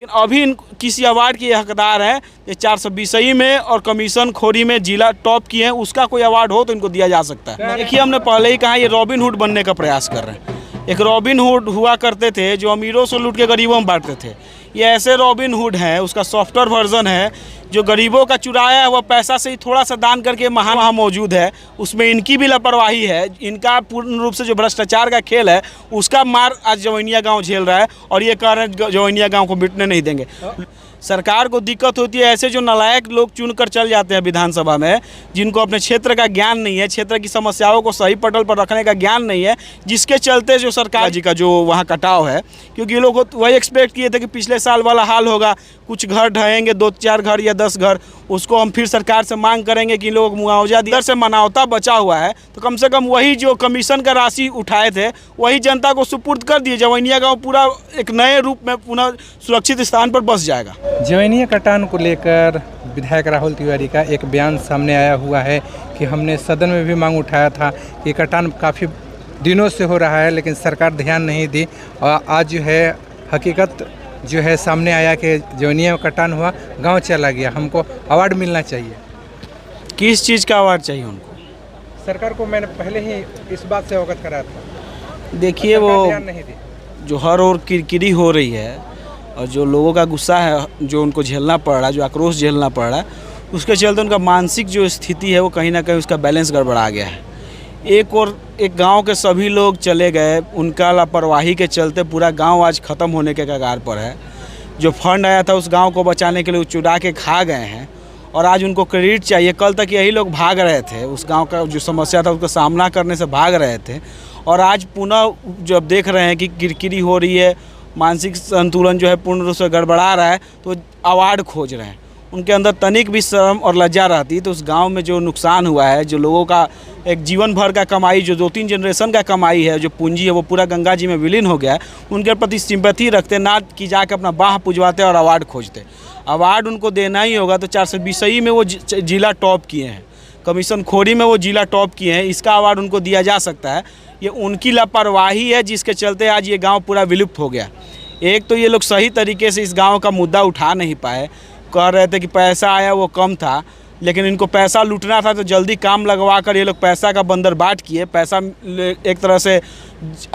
अभी किसी अवार्ड के हकदार हैं। ये 420 में और कमीशन खोरी में जिला टॉप किए हैं, उसका कोई अवार्ड हो तो इनको दिया जा सकता है। देखिए, हमने पहले ही कहा ये रॉबिन हुड बनने का प्रयास कर रहे हैं। एक रॉबिन हुड हुआ करते थे जो अमीरों से लूट के गरीबों में बांटते थे। ये ऐसे रॉबिन हुड हैं, उसका सॉफ्टवेयर वर्जन है जो गरीबों का चुराया हुआ पैसा से ही थोड़ा सा दान करके वहाँ मौजूद है। उसमें इनकी भी लापरवाही है, इनका पूर्ण रूप से जो भ्रष्टाचार का खेल है उसका मार आज जवैनिया गांव झेल रहा है और ये कह रहे हैं जवैनिया गांव को मिटने नहीं देंगे। सरकार को दिक्कत होती है ऐसे जो नालायक लोग चुनकर चल जाते हैं विधानसभा में, जिनको अपने क्षेत्र का ज्ञान नहीं है, क्षेत्र की समस्याओं को सही पटल पर रखने का ज्ञान नहीं है, जिसके चलते जो सरकार जी का जो वहाँ कटाव है। क्योंकि ये लोग वही एक्सपेक्ट किए थे कि पिछले साल वाला हाल होगा, कुछ घर ढहेंगे, 2-4 घर या 10 घर, उसको हम फिर सरकार से मांग करेंगे कि लोग मुआवजा दिए। इधर से मनावता बचा हुआ है तो कम से कम वही जो कमीशन का राशि उठाए थे वही जनता को सुपुर्द कर दिए। जवैनिया गाँव पूरा एक नए रूप में पुनः सुरक्षित स्थान पर बस जाएगा। जवैनिया कटान को लेकर विधायक राहुल तिवारी का एक बयान सामने आया हुआ है कि हमने सदन में भी मांग उठाया था कि कटान काफ़ी दिनों से हो रहा है लेकिन सरकार ध्यान नहीं दी, और आज जो है हकीकत जो है सामने आया कि जवैनिया कटान हुआ, गांव चला गया। हमको अवार्ड मिलना चाहिए। किस चीज़ का अवार्ड चाहिए उनको? सरकार को मैंने पहले ही इस बात से अवगत कराया था। देखिए, वो ध्यान नहीं दी। जो हर ओर किरकिरी हो रही है और जो लोगों का गुस्सा है, जो उनको झेलना पड़ रहा है, जो आक्रोश झेलना पड़ रहा है, उसके चलते उनका मानसिक जो स्थिति है वो कहीं ना कहीं उसका बैलेंस गड़बड़ा गया है। एक गांव के सभी लोग चले गए, उनका लापरवाही के चलते पूरा गांव आज ख़त्म होने के कगार पर है। जो फंड आया था उस गांव को बचाने के लिए वो चुरा के खा गए हैं और आज उनको क्रेडिट चाहिए। कल तक यही लोग भाग रहे थे, उस गांव का जो समस्या था उसका सामना करने से भाग रहे थे, और आज पुनः जब देख रहे हैं कि किरकिरी हो रही है, मानसिक संतुलन जो है पूर्ण रूप से गड़बड़ा रहा है, तो अवार्ड खोज रहे हैं। उनके अंदर तनिक भी शर्म और लज्जा रहती तो उस गांव में जो नुकसान हुआ है, जो लोगों का एक जीवन भर का कमाई, जो 2-3 जनरेशन का कमाई है, जो पूंजी है, वो पूरा गंगा जी में विलीन हो गया है, उनके प्रति सिंपैथी रखते ना कि जाके अपना बाह पुजवाते और अवार्ड खोजते। अवार्ड उनको देना ही होगा तो 420 में वो जिला टॉप किए हैं, कमीशन खोरी में वो जिला टॉप किए हैं, इसका अवार्ड उनको दिया जा सकता है। ये उनकी लापरवाही है जिसके चलते आज ये गांव पूरा विलुप्त हो गया। एक तो ये लोग सही तरीके से इस गांव का मुद्दा उठा नहीं पाए, कह रहे थे कि पैसा आया वो कम था, लेकिन इनको पैसा लूटना था तो जल्दी काम लगवा कर ये लोग पैसा का बंदर बाट किए। पैसा एक तरह से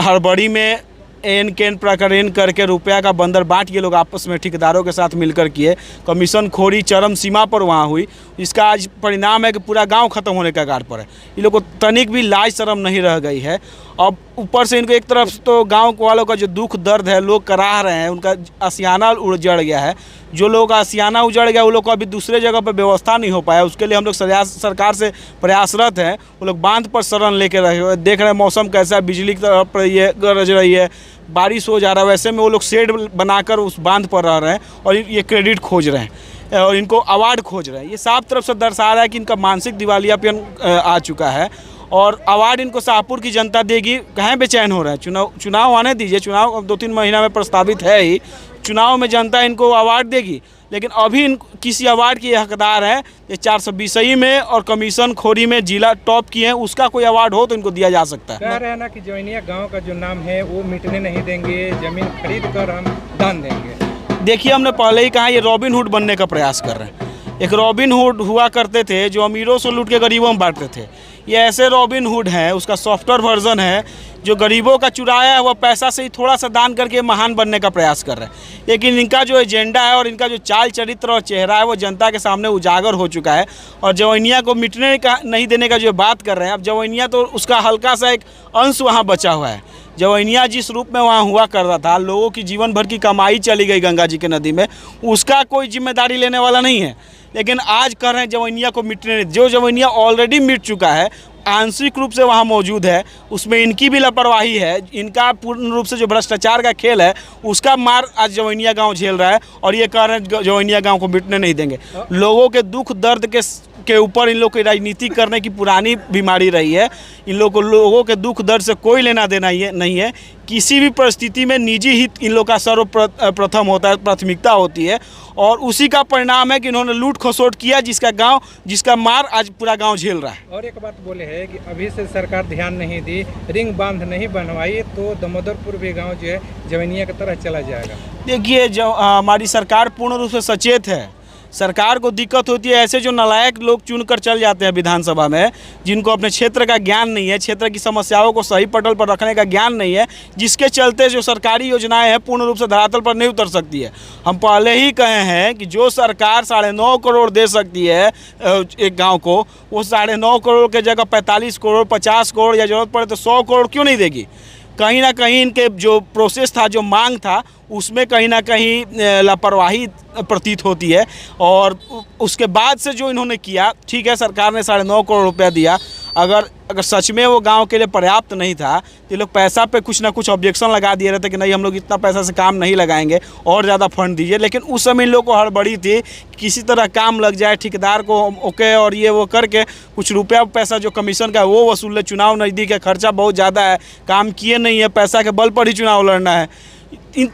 हड़बड़ी में एन केन प्रकरण करके रुपया का बंदर बांट ये लोग आपस में ठेकेदारों के साथ मिलकर किए। कमीशन खोरी चरम सीमा पर वहाँ हुई। इसका आज परिणाम है कि पूरा गांव खत्म होने का कगार पर है। ये लोग को तनिक भी लाज शर्म नहीं रह गई है। अब ऊपर से इनको एक तरफ तो गांव वालों का जो दुख दर्द है लोग कराह रहे हैं, उनका आशियाना उजड़ गया है। जो लोग आशियाना उजड़ गया वो लोग को अभी दूसरे जगह पर व्यवस्था नहीं हो पाया, उसके लिए हम लोग सरकार से प्रयासरत हैं। वो लोग बांध पर शरण लेके रहे, देख रहे हैं मौसम कैसा है, बिजली की तरफ गरज रही है, बारिश हो जा रहा है, वैसे में वो लोग शेड बनाकर उस बांध पर रह रहे हैं और ये क्रेडिट खोज रहे हैं और इनको अवार्ड खोज रहे हैं। ये साफ तरफ से दर्शा रहा है कि इनका मानसिक दिवालियापन आ चुका है और अवार्ड इनको शाहपुर की जनता देगी। कहाँ बेचैन हो रहे हैं? चुनाव आने दीजिए, चुनाव 2-3 महीना में प्रस्तावित है ही, चुनाव में जनता इनको अवार्ड देगी। लेकिन अभी किसी अवार्ड के हकदार हैं। ये 420 में और कमीशन खोरी में जिला टॉप किए हैं, उसका कोई अवार्ड हो तो इनको दिया जा सकता है। कह रहे हैं ना कि जवैनिया गांव का जो नाम है वो मिटने नहीं देंगे, जमीन खरीद कर हम दान देंगे। देखिए, हमने पहले ही कहा ये रॉबिन हुड बनने का प्रयास कर रहे हैं। एक रॉबिन हुड हुआ करते थे जो अमीरों से लूट के गरीबों में बांटते थे। ये ऐसे रॉबिन हुड हैं, उसका सॉफ्टवेयर वर्जन है जो गरीबों का चुराया हुआ पैसा से ही थोड़ा सा दान करके महान बनने का प्रयास कर रहे हैं। लेकिन इनका जो एजेंडा है और इनका जो चाल चरित्र और चेहरा है वो जनता के सामने उजागर हो चुका है और जवैनिया को मिटने का नहीं देने का जो बात कर रहे हैं, अब जवैनिया तो उसका हल्का सा एक अंश वहाँ बचा हुआ है। जवैनिया जिस रूप में वहाँ हुआ करता था, लोगों की जीवन भर की कमाई चली गई गंगा जी के नदी में, उसका कोई जिम्मेदारी लेने वाला नहीं है। लेकिन आज कह रहे हैं जवैनिया को मिटने नहीं। जो जवैनिया ऑलरेडी मिट चुका है, आंशिक रूप से वहाँ मौजूद है, उसमें इनकी भी लापरवाही है, इनका पूर्ण रूप से जो भ्रष्टाचार का खेल है उसका मार आज जवैनिया गांव झेल रहा है और ये कह रहे हैं जवैनिया गांव को मिटने नहीं देंगे। लोगों के दुख दर्द के के ऊपर इन लोग की राजनीति करने की पुरानी बीमारी रही है। इन लोगों के दुख दर्द से कोई लेना देना नहीं है। किसी भी परिस्थिति में निजी हित इन लोग का सर्वप्रथम होता है, प्राथमिकता होती है, और उसी का परिणाम है कि इन्होंने लूट खसोट किया, जिसका मार आज पूरा गांव झेल रहा है। और एक बात बोले है कि अभी से सरकार ध्यान नहीं दी, रिंग बांध नहीं बनवाई तो दामोदरपुर भी गांव जो है जवनिया की तरह चला जाएगा। देखिए, जो हमारी सरकार पूर्ण रूप से सचेत है। सरकार को दिक्कत होती है ऐसे जो नालायक लोग चुनकर चल जाते हैं विधानसभा में, जिनको अपने क्षेत्र का ज्ञान नहीं है, क्षेत्र की समस्याओं को सही पटल पर रखने का ज्ञान नहीं है, जिसके चलते जो सरकारी योजनाएं हैं पूर्ण रूप से धरातल पर नहीं उतर सकती है। हम पहले ही कहे हैं कि जो सरकार 9.5 करोड़ दे सकती है एक गाँव को, वो 9.5 करोड़ के जगह 45 करोड़, 50 करोड़ या जरूरत पड़े तो 100 करोड़ क्यों नहीं देगी। कहीं ना कहीं इनके जो प्रोसेस था, जो मांग था, उसमें कहीं ना कहीं लापरवाही प्रतीत होती है। और उसके बाद से जो इन्होंने किया, ठीक है, सरकार ने 9.5 करोड़ रुपया दिया, अगर सच में वो गांव के लिए पर्याप्त नहीं था तो ये लोग पैसा पे कुछ ना कुछ ऑब्जेक्शन लगा दिए रहते कि नहीं, हम लोग इतना पैसा से काम नहीं लगाएंगे, और ज़्यादा फंड दीजिए। लेकिन उस समय इन लोगों को हड़बड़ी थी, किसी तरह काम लग जाए, ठेकेदार को ओके और ये वो करके कुछ रुपया पैसा जो कमीशन का वो वसूल ले। चुनाव नज़दीक है, खर्चा बहुत ज़्यादा है, काम किए नहीं है, पैसा के बल पर ही चुनाव लड़ना है। इन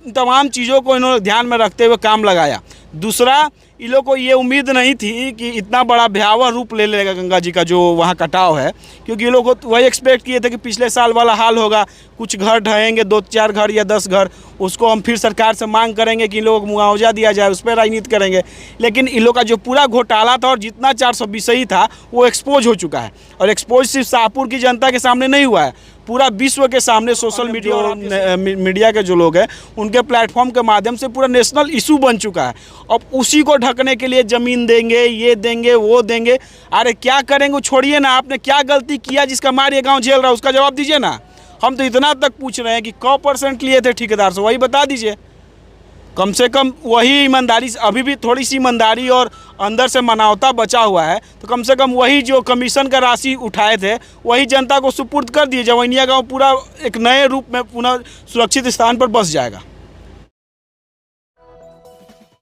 तमाम चीज़ों को इन्होंने ध्यान में रखते हुए काम लगाया। दूसरा, इन लोगों को ये उम्मीद नहीं थी कि इतना बड़ा भयावह रूप ले लेगा गंगा जी का जो वहाँ कटाव है, क्योंकि ये लोग वही एक्सपेक्ट किए थे कि पिछले साल वाला हाल होगा, कुछ घर ढहेंगे, 2-4 घर या 10 घर, उसको हम फिर सरकार से मांग करेंगे कि इन लोगों को मुआवजा दिया जाए, उस पर राजनीति करेंगे। लेकिन इन लोग का जो पूरा घोटाला था और जितना 420 था वो एक्सपोज हो चुका है। और एक्सपोज सिर्फ शाहपुर की जनता के सामने नहीं हुआ है, पूरा विश्व के सामने सोशल मीडिया के जो लोग हैं उनके प्लेटफॉर्म के माध्यम से पूरा नेशनल इशू बन चुका है। अब उसी को ढकने के लिए ज़मीन देंगे, ये देंगे, वो देंगे। अरे क्या करेंगे, छोड़िए ना, आपने क्या गलती किया जिसका मार ये गाँव झेल रहा है, उसका जवाब दीजिए ना। हम तो इतना तक पूछ रहे हैं कि क % लिए थे ठेकेदार से, वही बता दीजिए। कम से कम वही ईमानदारी, अभी भी थोड़ी सी ईमानदारी और अंदर से मानवता बचा हुआ है, तो कम से कम वही जो कमीशन का राशि उठाए थे वही जनता को सुपुर्द कर दिए। जवनिया गाँव पूरा एक नए रूप में पुनः सुरक्षित स्थान पर बस जाएगा।